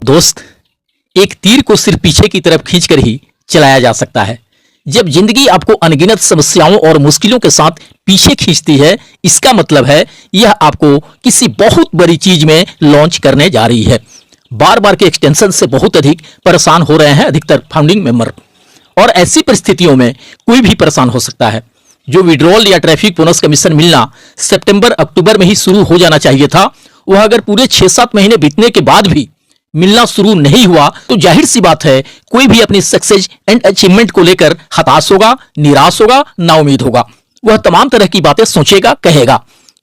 दोस्त, एक तीर को सिर्फ पीछे की तरफ खींचकर ही चलाया जा सकता है। जब जिंदगी आपको अनगिनत समस्याओं और मुश्किलों के साथ पीछे खींचती है, इसका मतलब है यह आपको किसी बहुत बड़ी चीज में लॉन्च करने जा रही है। बार बार के एक्सटेंशन से बहुत अधिक परेशान हो रहे हैं अधिकतर फाउंडिंग मेंबर, और ऐसी परिस्थितियों में कोई भी परेशान हो सकता है। जो विड्रॉल या ट्रैफिक बोनस कमीशन मिलना सितंबर अक्टूबर में ही शुरू हो जाना चाहिए था, वह अगर पूरे 6-7 महीने बीतने के बाद भी मिलना शुरू नहीं हुआ तो जाहिर सी बात है कोई भी अपनी सक्सेस एंड अचीवमेंट को लेकर हताश होगा, निराश होगा, नाउमीद होगा। वह तमाम तरह की बातें सोचेगा, कहेगा,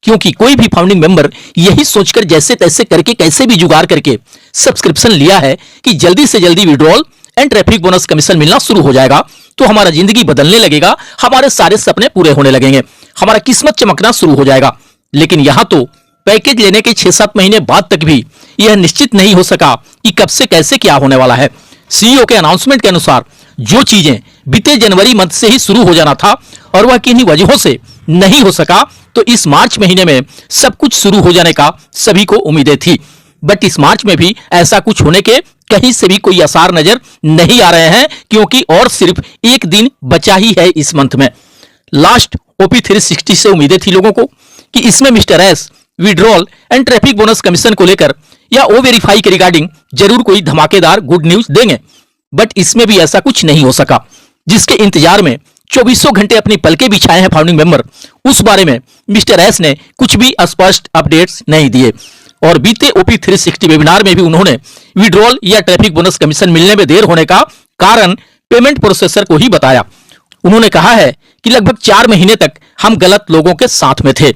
क्योंकि कोई भी फाउंडिंग मेंबर यही सोचकर जैसे तैसे करके कैसे भी जुगाड़ करके सब्सक्रिप्शन लिया है कि जल्दी से जल्दी withdrawal and traffic bonus commission मिलना शुरू हो जाएगा तो हमारा जिंदगी बदलने लगेगा, हमारे सारे सपने पूरे होने लगेंगे, हमारा किस्मत चमकना शुरू हो जाएगा। लेकिन यहां तो पैकेज लेने के 6-7 महीने बाद तक भी यह निश्चित नहीं हो सका कि कब से कैसे क्या होने वाला है। सीईओ के अनाउंसमेंट के अनुसार जो चीजें बीते जनवरी मंथ से ही शुरू हो जाना था और वह किन्हीं वजहों से नहीं हो सका, तो इस मार्च महीने में सब कुछ शुरू हो जाने का सभी को उम्मीदें थी। बट इस मार्च में भी ऐसा कुछ होने के कहीं से भी कोई आसार नजर नहीं आ रहे हैं, क्योंकि और सिर्फ एक दिन बचा ही है इस मंथ में। लास्ट ओपी 360 से उम्मीदें थी लोगों को कि इसमें mister S withdrawal and traffic bonus commission को लेकर या ओ वेरीफाई के रिगार्डिंग जरूर कोई धमाकेदार गुड न्यूज देंगे, बट इसमें भी ऐसा कुछ नहीं हो सका। जिसके इंतजार में 24 घंटे अपनी पलकें बिछाए हैं फाउंडिंग मेंबर, उस बारे में मिस्टर एस ने कुछ भी स्पष्ट अपडेट्स नहीं दिए। और बीते ओपी 360 वेबिनार में भी उन्होंने विड्रॉल या ट्रैफिक बोनस कमीशन मिलने में देर होने का कारण पेमेंट प्रोसेसर को ही बताया। उन्होंने कहा है कि लगभग 4 महीने तक हम गलत लोगों के साथ में थे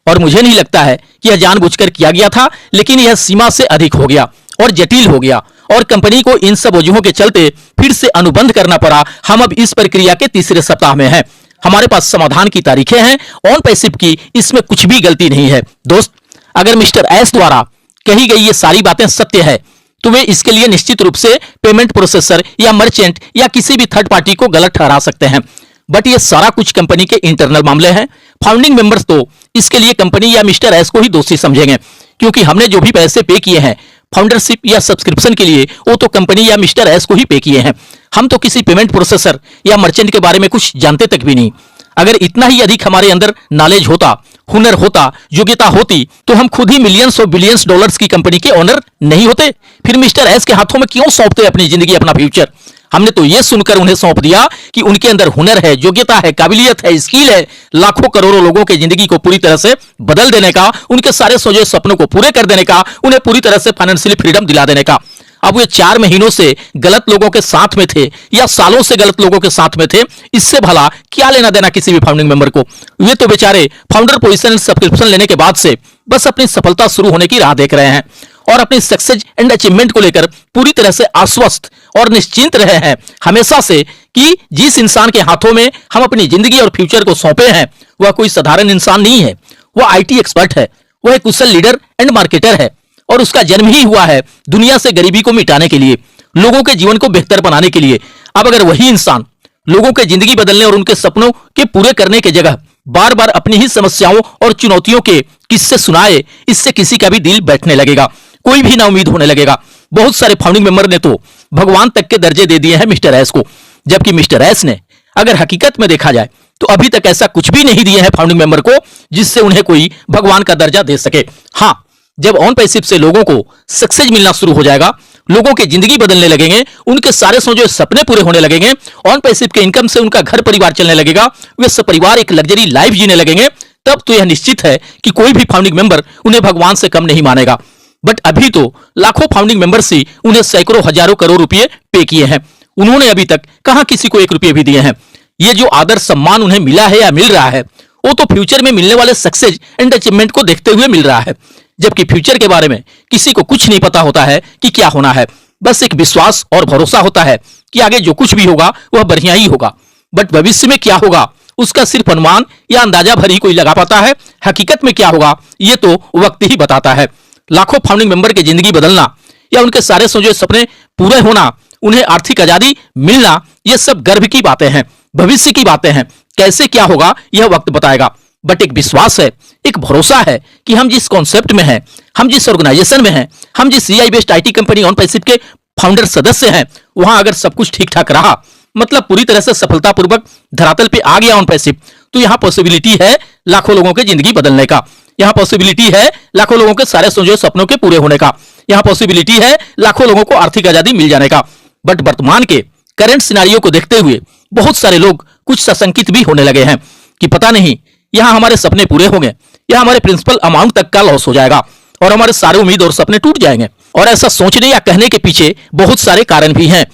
और मुझे नहीं लगता है कि यह जानबूझकर किया गया था, लेकिन यह सीमा से अधिक हो गया और जटिल हो गया और कंपनी को इन सब वजहों के चलते फिर से अनुबंध करना पड़ा। हम अब इस प्रक्रिया के तीसरे सप्ताह में हैं। हमारे पास समाधान की तारीखें हैं, ऑन पैसिव की इसमें कुछ भी गलती नहीं है। दोस्त, अगर मिस्टर एस द्वारा कही गई ये सारी बातें सत्य है तो वे इसके लिए निश्चित रूप से पेमेंट प्रोसेसर या मर्चेंट या किसी भी थर्ड पार्टी को गलत ठहरा सकते हैं, बट ये सारा कुछ कंपनी के इंटरनल मामले हैं। फाउंडिंग मेंबर्स तो इसके लिए कंपनी या मिस्टर एस को ही दोषी समझेंगे, क्योंकि हमने जो भी पैसे पे किए हैं फाउंडरशिप या सब्सक्रिप्शन के लिए, वो तो कंपनी या मिस्टर एस को ही पे किए हैं। हम तो किसी पेमेंट प्रोसेसर या मर्चेंट के बारे में कुछ जानते तक भी नहीं। अगर इतना ही अधिक हमारे अंदर नॉलेज होता, हुनर होता, योग्यता होती, तो हम खुद ही मिलियंस और बिलियंस डॉलर्स की कंपनी के ओनर नहीं होते। फिर मिस्टर एस के हाथों में क्यों सौंपते अपनी जिंदगी, अपना फ्यूचर? हमने तो यह सुनकर उन्हें सौंप दिया कि उनके अंदर हुनर है, योग्यता है, काबिलियत है, स्किल है, लाखों करोड़ों लोगों की जिंदगी को पूरी तरह से बदल देने का, उनके सारे सोचे सपनों को पूरे कर देने का, उन्हें पूरी तरह से फाइनेंशियली फ्रीडम दिला देने का। अब वे 4 महीनों से गलत लोगों के साथ में थे या सालों से गलत लोगों के साथ में थे, इससे भला क्या लेना देना किसी भी फाउंडिंग मेंबर को? वे तो बेचारे फाउंडर पोजीशन सब्सक्रिप्शन लेने के बाद से बस अपनी सफलता शुरू होने की राह देख रहे हैं और अपनी सक्सेस एंड अचीवमेंट को लेकर पूरी तरह से आश्वस्त और निश्चिंत रहे हैं हमेशा से कि जिस इंसान के हाथों में हम अपनी जिंदगी और फ्यूचर को सौंपे हैं वह कोई साधारण इंसान नहीं है। वह आईटी एक्सपर्ट है, वह एक कुशल लीडर एंड मार्केटर है और उसका जन्म ही हुआ है दुनिया से गरीबी को मिटाने के लिए, लोगों के जीवन को बेहतर बनाने के लिए। अब अगर वही इंसान लोगों की जिंदगी बदलने और उनके सपनों के पूरे करने की जगह बार बार अपनी ही समस्याओं और चुनौतियों के किस्से सुनाए, इससे किसी का भी दिल बैठने लगेगा, कोई भी ना उम्मीद होने लगेगा। बहुत सारे फाउंडिंग मेंबर ने तो भगवान तक के दर्जे दे दिए हैं मिस्टर एस को, जबकि मिस्टर एस ने अगर हकीकत में देखा जाए तो अभी तक ऐसा कुछ भी नहीं दिए हैं फाउंडिंग मेंबर को जिससे उन्हें कोई भगवान का दर्जा दे सके। हाँ, जब ऑन पैसिव से लोगों को सक्सेस मिलना शुरू हो जाएगा, लोगों की जिंदगी बदलने लगेंगे, उनके सारे सोचे सपने पूरे होने लगेंगे, ऑन पैसिव के इनकम से उनका घर परिवार चलने लगेगा, वे सपरिवार एक लग्जरी लाइफ जीने लगेंगे, तब तो यह निश्चित है कि कोई भी फाउंडिंग मेंबर उन्हें भगवान से कम नहीं मानेगा। बट अभी तो लाखों फाउंडिंग मेंबर्स ही उन्हें सैकड़ों हजारों करोड़ रुपए पे किए हैं। उन्होंने अभी तक कहां किसी को 1 रुपये भी दिए हैं। ये जो आदर सम्मान उन्हें मिला है या मिल रहा है वो तो फ्यूचर में मिलने वाले सक्सेस एंड अचीवमेंट को देखते हुए मिल रहा है, जबकि फ्यूचर के बारे में किसी को कुछ नहीं पता होता है कि क्या होना है। बस एक विश्वास और भरोसा होता है कि आगे जो कुछ भी होगा वह बढ़िया ही होगा, बट भविष्य में क्या होगा उसका सिर्फ अनुमान या अंदाजा भर ही कोई लगा पाता है। हकीकत में क्या होगा ये तो वक्त ही बताता है। लाखों फाउंडिंग मेंबर की जिंदगी बदलना या उनके सारे सोचे सपने पूरे होना उन्हें आर्थिक आजादी मिलना, ये सब गर्व की बातें हैं, भविष्य की बातें हैं। कैसे क्या होगा यह वक्त बताएगा, बट एक विश्वास है, एक भरोसा है कि हम जिस कॉन्सेप्ट में हैं, हम जिस ऑर्गेनाइजेशन में हैं, हम जिस CI based IT company on passive के फाउंडर सदस्य हैं, वहां अगर सब कुछ ठीक ठाक रहा, मतलब पूरी तरह से सफलतापूर्वक धरातल पे आ गया ऑन पैसिव, तो यहाँ पॉसिबिलिटी है लाखों लोगों की जिंदगी बदलने का, यहाँ पॉसिबिलिटी है लाखों लोगों के सारे सोचे सपनों के पूरे होने का, यहाँ पॉसिबिलिटी है लाखों लोगों को आर्थिक आजादी मिल जाने का। बट वर्तमान के करंट सिनारियो को देखते हुए बहुत सारे लोग कुछ सशंकित भी होने लगे हैं कि पता नहीं यहाँ हमारे सपने पूरे होंगे या हमारे प्रिंसिपल अमाउंट तक का लॉस हो जाएगा और हमारे सारे उम्मीद और सपने टूट जाएंगे। और ऐसा सोचने या कहने के पीछे बहुत सारे कारण भी हैं।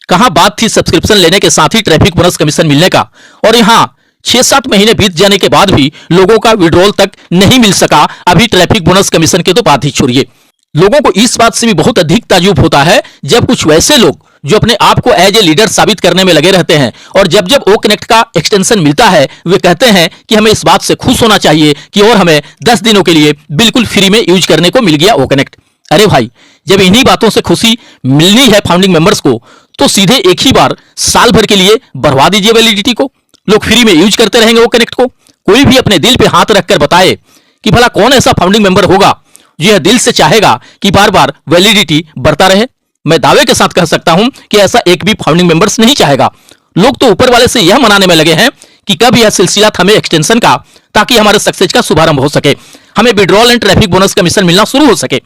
कहां बात थी सब्सक्रिप्शन लेने के साथ ही ट्रैफिक बोनस कमीशन मिलने का, और यहाँ 6-7 महीने बीत जाने के बाद भी लोगों का विड्रॉल तक नहीं मिल सका। अभी ट्रैफिक बोनस कमीशन के तो बात ही छोड़िए, लोगों को इस बात से भी बहुत अधिक ताज्जुब होता है जब कुछ वैसे लोग जो अपने आप को एज ए लीडर साबित करने में लगे रहते हैं और जब जब ओ कनेक्ट का एक्सटेंशन मिलता है वे कहते हैं कि हमें इस बात से खुश होना चाहिए कि और हमें 10 दिनों के लिए बिल्कुल फ्री में यूज करने को मिल गया ओ कनेक्ट। अरे भाई, जब इन्हीं बातों से खुशी मिलनी है फाउंडिंग मेंबर्स को, तो सीधे एक ही बार साल भर के लिए बढ़वा दीजिए वैलिडिटी को। लोग फ्री में यूज करते रहेंगे ओ कनेक्ट को। कोई भी अपने दिल पे हाथ रखकर बताए कि भला कौन ऐसा फाउंडिंग मेंबर होगा जो यह दिल से चाहेगा कि बार बार वैलिडिटी बढ़ता रहे। मैं दावे के साथ कह सकता हूं कि ऐसा एक भी फाउंडिंग मेंबर्स नहीं चाहेगा। लोग तो ऊपर वाले से यह मनाने में लगे हैं कि कब यह सिलसिला थमे एक्सटेंशन का, ताकि हमारे सक्सेस का शुभारंभ हो सके, हमें withdrawal and traffic bonus commission मिलना शुरू हो सके।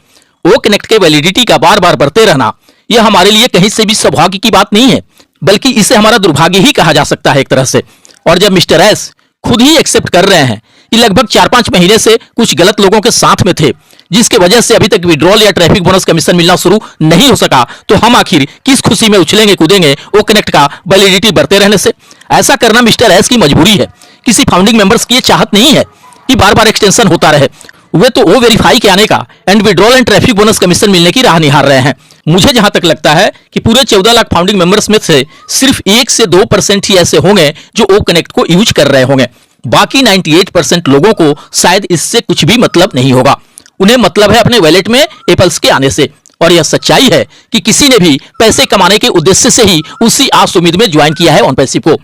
ओ कनेक्ट के वैलिडिटी का बार बार बढ़ते रहना यह हमारे लिए कहीं से भी सौभाग्य की बात नहीं है, बल्कि इसे हमारा दुर्भाग्य ही कहा जा सकता है एक तरह से। और जब मिस्टर एस खुद ही एक्सेप्ट कर रहे हैं कि लगभग 4-5 महीने से कुछ गलत लोगों के साथ में थे जिसके वजह से अभी तक विड्रॉल या ट्रैफिक बोनस कमीशन मिलना शुरू नहीं हो सका, तो हम आखिर किस खुशी में उछलेंगे कूदेंगे ओ कनेक्ट का वैलिडिटी बढ़ते रहने से। ऐसा करना मिस्टर एस की मजबूरी है, किसी फाउंडिंग मेंबर्स की ये चाहत नहीं है कि बार बार एक्सटेंशन होता रहे। वे तो ओ वेरीफाई के आने का and withdrawal and traffic bonus commission मिलने की राह निहार रहे हैं। मुझे जहां तक लगता है कि पूरे 14 लाख फाउंडिंग मेंबर्स में से सिर्फ 1 से 2% ही ऐसे होंगे जो ओ कनेक्ट को यूज कर रहे होंगे। बाकी 98% लोगों को शायद इससे कुछ भी मतलब नहीं होगा। उन्हें मतलब है अपने वैलेट में एपल्स के आने से। और यह सच्चाई है कि किसी ने भी पैसे कमाने के उद्देश्य से ही उसी आस उम्मीद में ज्वाइन किया है ऑन पैसिव को,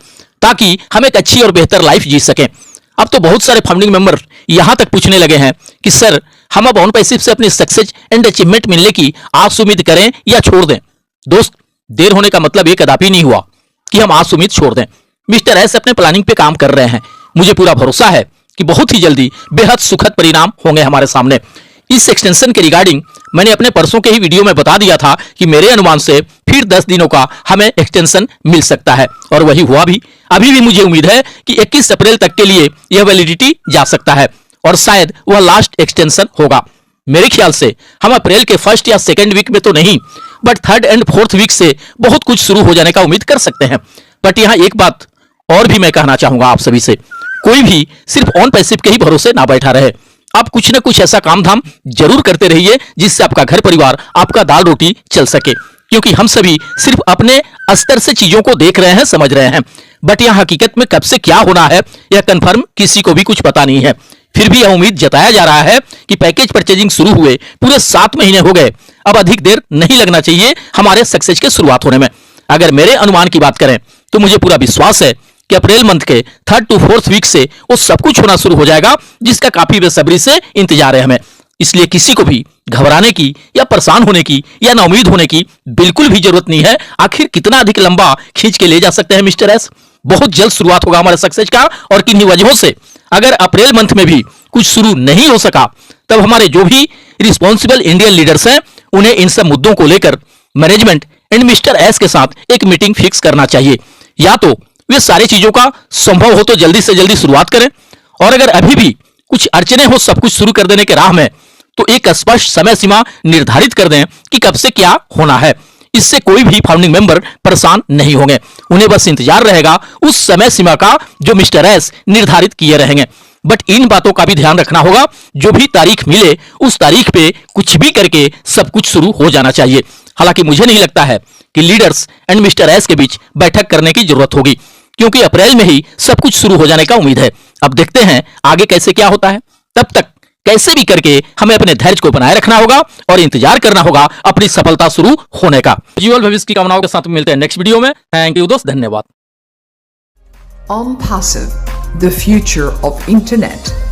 ताकि हम एक अच्छी और बेहतर लाइफ जी सकें। अब तो बहुत सारे फाउंडिंग मेंबर यहां तक पूछने लगे हैं कि सर, हम अब ऑन पैसिव से अपनी सक्सेस एंड अचीवमेंट मिलने की आस उम्मीद करें या छोड़ दें। दोस्त, देर होने का मतलब ये कदापि नहीं हुआ कि हम आस उम्मीद छोड़ दें। मिस्टर एस अपने प्लानिंग पे काम कर रहे हैं। मुझे पूरा भरोसा है कि बहुत ही जल्दी बेहद सुखद परिणाम होंगे हमारे सामने। इस एक्सटेंशन के रिगार्डिंग मैंने अपने परसों के ही वीडियो में बता दिया था कि मेरे अनुमान से फिर 10 दिनों का हमें एक्सटेंशन मिल सकता है, और वही हुआ भी। अभी भी मुझे उम्मीद है कि 21 अप्रैल तक के लिए यह वैलिडिटी जा सकता है और शायद वह लास्ट एक्सटेंशन होगा। मेरे ख्याल से हम अप्रैल के फर्स्ट या सेकेंड वीक में तो नहीं, but third and fourth week से बहुत कुछ शुरू हो जाने का उम्मीद कर सकते हैं। बट यहाँ एक बात और भी मैं कहना चाहूंगा आप सभी से, कोई भी सिर्फ ऑन पैसिव के ही भरोसे ना बैठा रहे। आप कुछ न कुछ ऐसा काम धाम जरूर करते रहिए जिससे आपका घर परिवार, आपका दाल रोटी चल सके, क्योंकि हम सभी सिर्फ अपने स्तर से चीजों को देख रहे हैं, समझ रहे हैं, बट यह हकीकत में कब से क्या होना है यह कंफर्म किसी को भी कुछ पता नहीं है। फिर भी यह उम्मीद जताया जा रहा है कि पैकेज परचेजिंग शुरू हुए पूरे 7 महीने हो गए, अब अधिक देर नहीं लगना चाहिए हमारे सक्सेस के शुरुआत होने में। अगर मेरे अनुमान की बात करें तो मुझे पूरा विश्वास है कि अप्रैल मंथ के 3rd to 4th वीक से वो सब कुछ होना शुरू हो जाएगा जिसका काफी बेसब्री से इंतजार है हमें। इसलिए किसी को भी घबराने की या परेशान होने की या नाउमीद होने की बिल्कुल भी जरूरत नहीं है। आखिर कितना अधिक लंबा खींच के ले जा सकते हैं मिस्टर एस। बहुत जल्द शुरुआत होगा हमारे सक्सेस का, और किन्हीं वजहों से अगर अप्रैल मंथ में भी कुछ शुरू नहीं हो सका, तब हमारे जो भी रिस्पॉन्सिबल इंडियन लीडर्स हैं उन्हें इन सब मुद्दों को लेकर मैनेजमेंट एंड मिस्टर एस के साथ एक मीटिंग फिक्स करना चाहिए। या तो वे सारी चीजों का संभव हो तो जल्दी से जल्दी शुरुआत करें, और अगर अभी भी कुछ अड़चने हो सब कुछ शुरू कर देने के राह में, तो एक स्पष्ट समय सीमा निर्धारित कर दें कि कब से क्या होना है। इससे कोई भी फाउंडिंग मेंबर परेशान नहीं होंगे, उन्हें बस इंतजार रहेगा उस समय सीमा का जो मिस्टर एस निर्धारित किए रहेंगे। बट इन बातों का भी ध्यान रखना होगा, जो भी तारीख मिले उस तारीख पे कुछ भी करके सब कुछ शुरू हो जाना चाहिए। हालांकि मुझे नहीं लगता है कि लीडर्स एंड मिस्टर एस के बीच बैठक करने की जरूरत होगी, क्योंकि अप्रैल में ही सब कुछ शुरू हो जाने का उम्मीद है। अब देखते हैं आगे कैसे क्या होता है। तब तक कैसे भी करके हमें अपने धैर्य को बनाए रखना होगा और इंतजार करना होगा अपनी सफलता शुरू होने का। जीवन भविष्य की कामनाओं के साथ मिलते हैं नेक्स्ट वीडियो में। थैंक यू दोस्त, धन्यवाद। OnPassive, the future of internet.